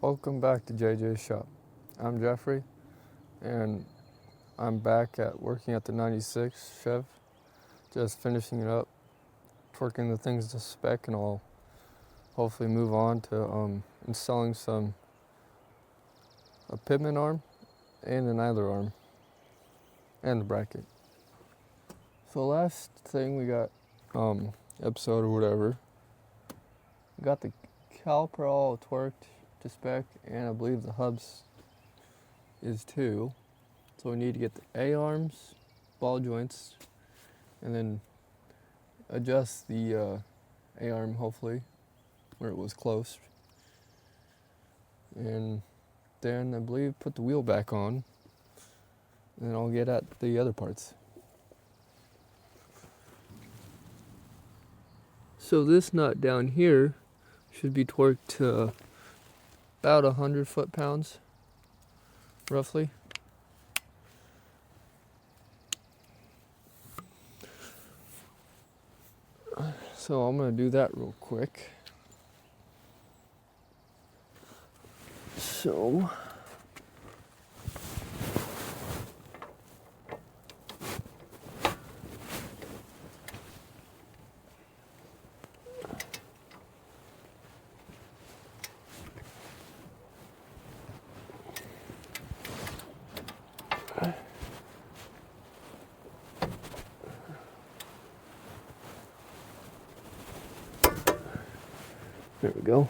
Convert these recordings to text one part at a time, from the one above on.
Welcome back to JJ's Shop. I'm Jeffrey, and I'm back at working at the 96 Chev, just finishing it up, torquing the things to spec, and I'll hopefully move on to installing a pivot arm and an idler arm and the bracket. So last thing we got, episode or whatever, we got the caliper all torqued to spec, and I believe the hubs is too. So we need to get the A-arms, ball joints, and then adjust the A-arm hopefully where it was close. And then I believe put the wheel back on, and then I'll get at the other parts. So this nut down here should be torqued to about 100 foot-pounds, roughly. So I'm going to do that real quick. So there we go.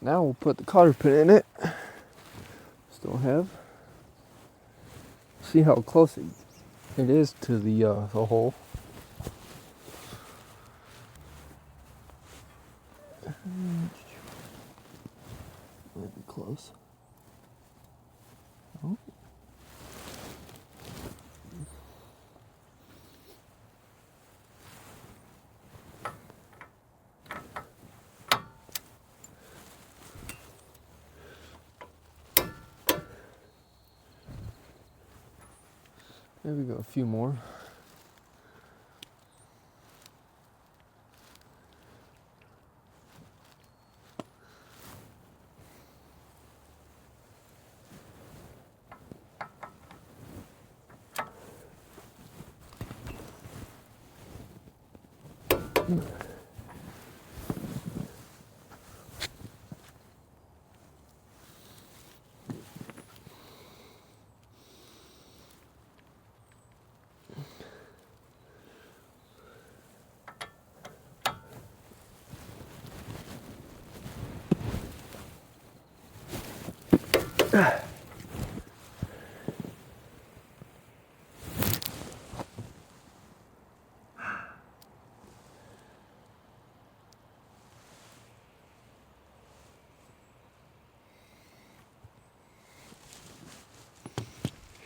Now we'll put the cotter pin in it. Still have. See how close it is to the hole. Might be close. Oh. There we go, a few more.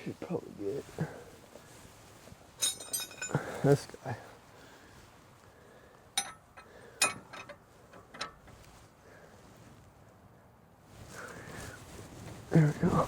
Should probably get this guy. There we go.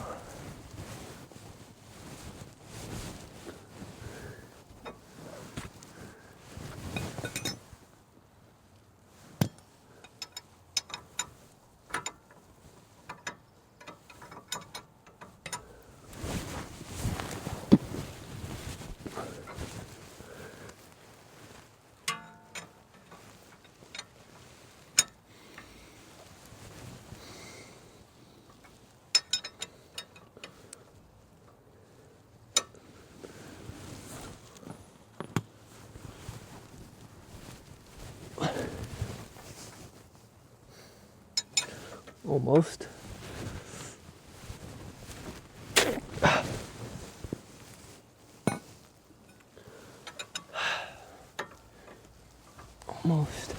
Almost. Almost.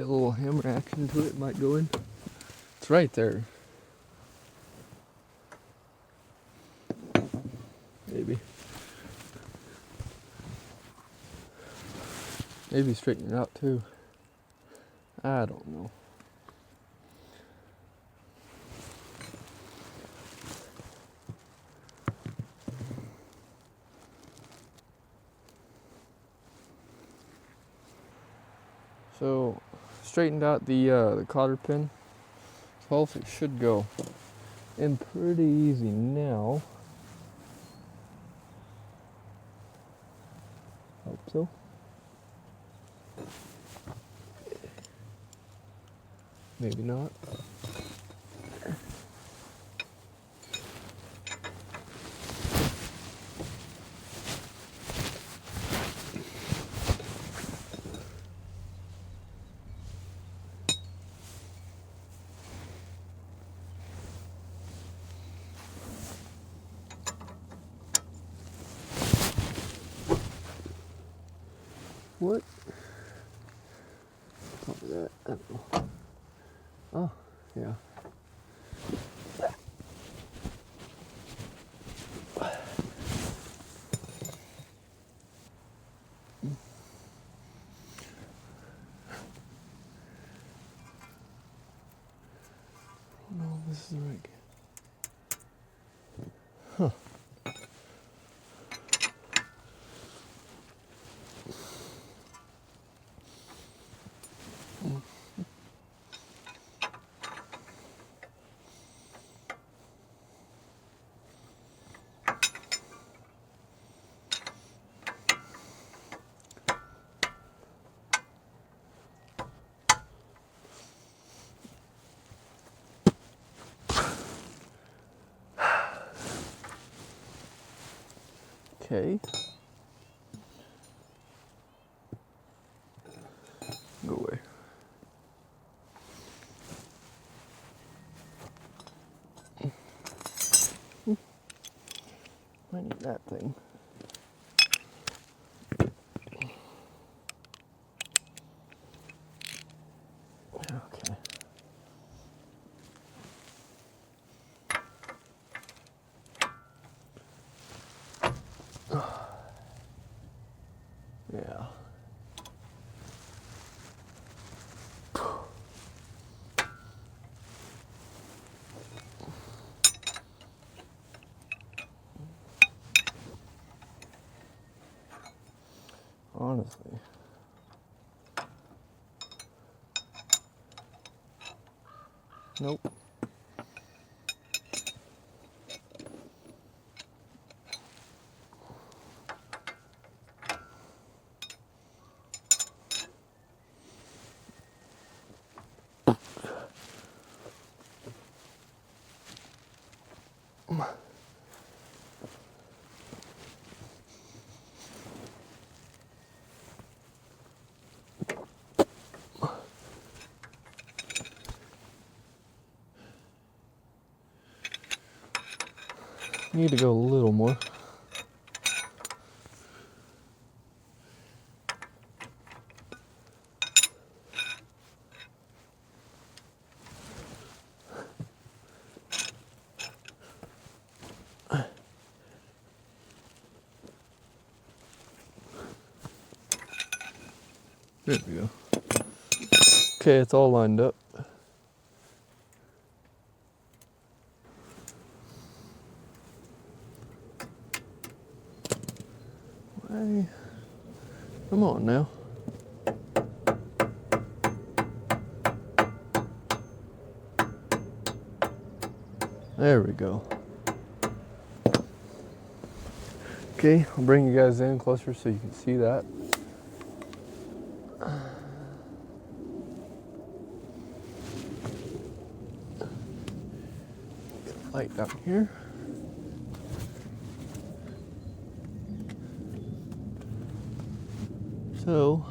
a little hammer action to it, might go in. It's right there. Maybe. Maybe straighten it out too. I don't know. So, straightened out the cotter pin. So hopefully it should go in pretty easy now. Hope so. Maybe not. What? Copy that. I don't know. Oh, yeah. No, this is the right. Huh. Okay. Go away. I need that thing. Okay. Yeah. Honestly. Nope. Need to go a little more. There we go. Okay, it's all lined up. Hey, come on now. There we go. Okay, I'll bring you guys in closer so you can see that. Get light down here. So,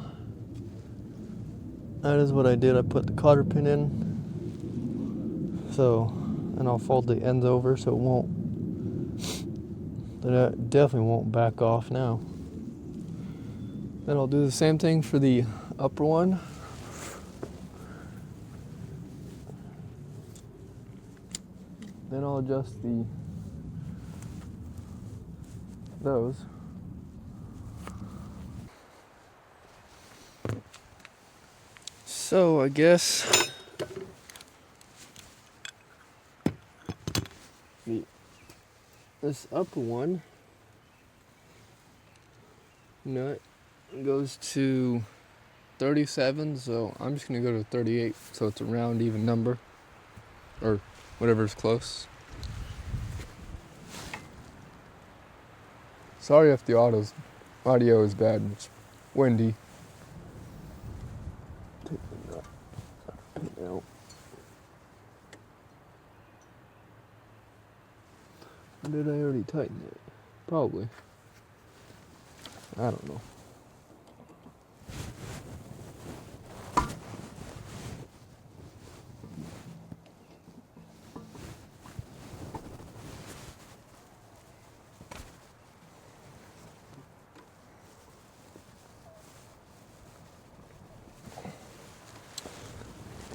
that is what I did. I put the cotter pin in. So, and I'll fold the ends over so it won't, that definitely won't back off now. Then I'll do the same thing for the upper one. Then I'll adjust those. So I guess this upper one nut goes to 37, so I'm just gonna go to 38, so it's a round even number, or whatever's close. Sorry if the audio is bad. It's windy. Take the nut out. Or did I already tighten it? Probably. I don't know.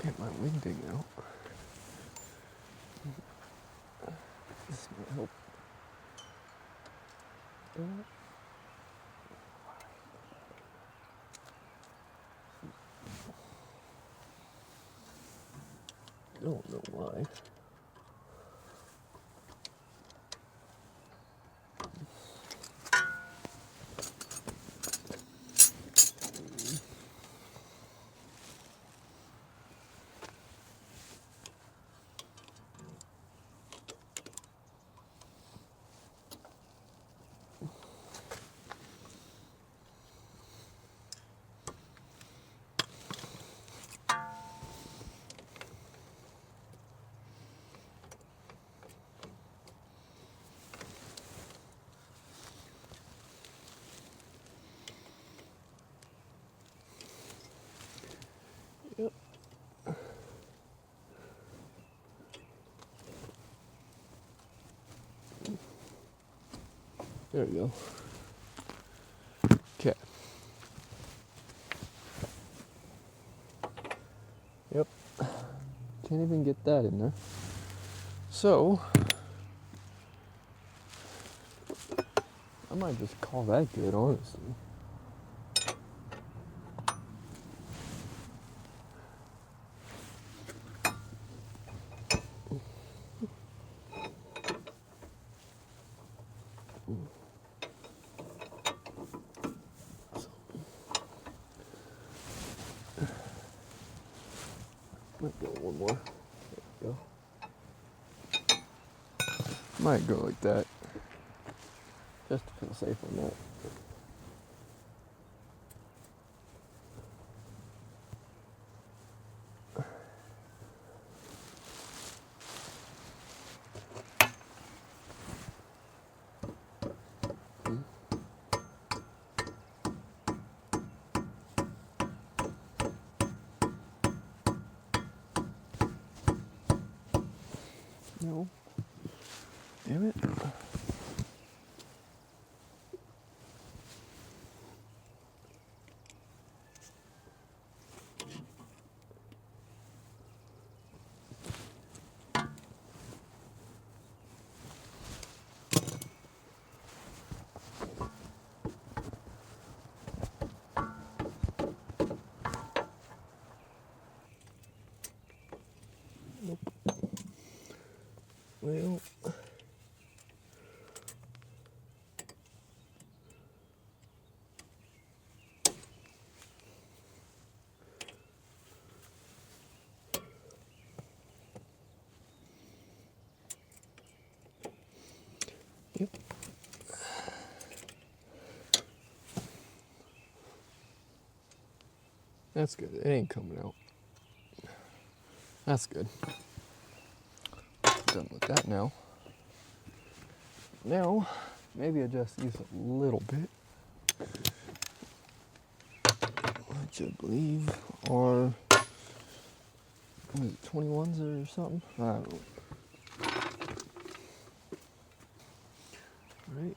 Get my wing dig out. This might help. I don't know why. Yep. There we go. Okay. Yep. Can't even get that in there. So, I might just call that good, honestly. Might go one more. There we go. Might go like that. Just to feel safe on that. No. Damn it. Nope. Well. Yep. That's good. It ain't coming out. That's good. Done with that now. Now, maybe adjust these a little bit. Which I believe are, what is it, 21s or something? I don't know. Right.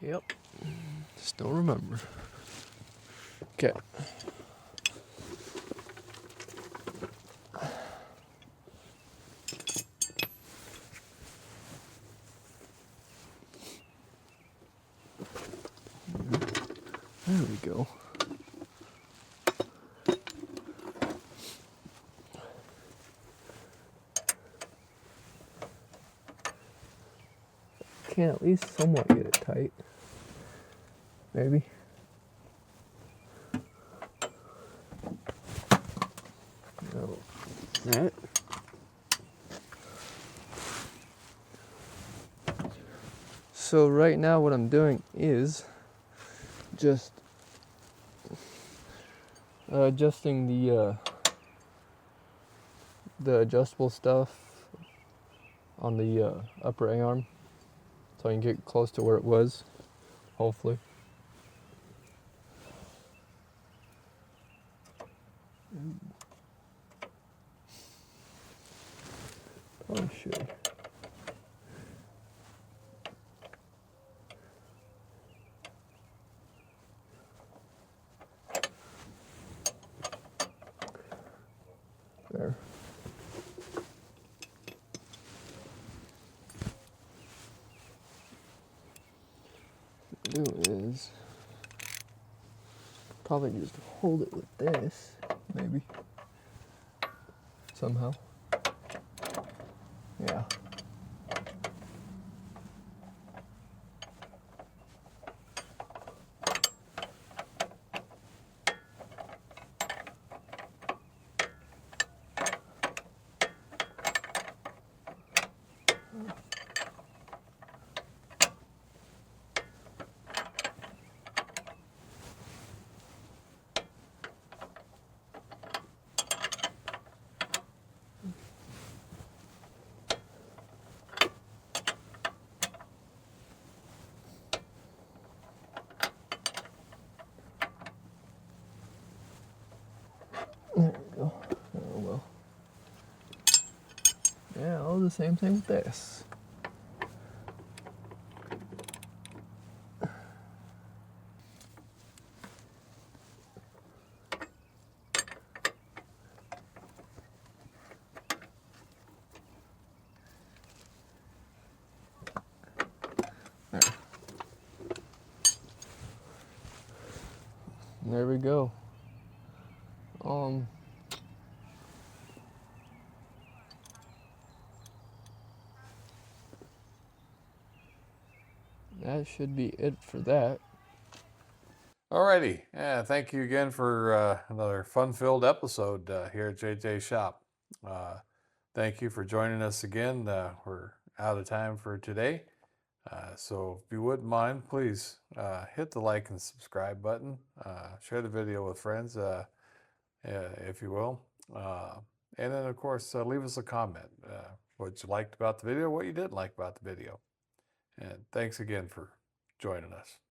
Yep. Still remember. Okay. There we go. Can at least somewhat get it tight. Maybe. No. That. So right now what I'm doing is just adjusting the adjustable stuff on the upper A-arm so I can get close to where it was, hopefully. Probably should. There. What I'll do is probably just hold it with this, maybe. Somehow. Yeah. There we go. Oh well. Yeah, I'll do the same thing with this. There. There we go. That should be it for that. Alrighty, yeah, thank you again for another fun-filled episode here at JJ's Shop. Thank you for joining us again. We're out of time for today. So if you wouldn't mind, please hit the like and subscribe button. Share the video with friends, if you will. And then, of course, leave us a comment. What you liked about the video, what you didn't like about the video. And thanks again for joining us.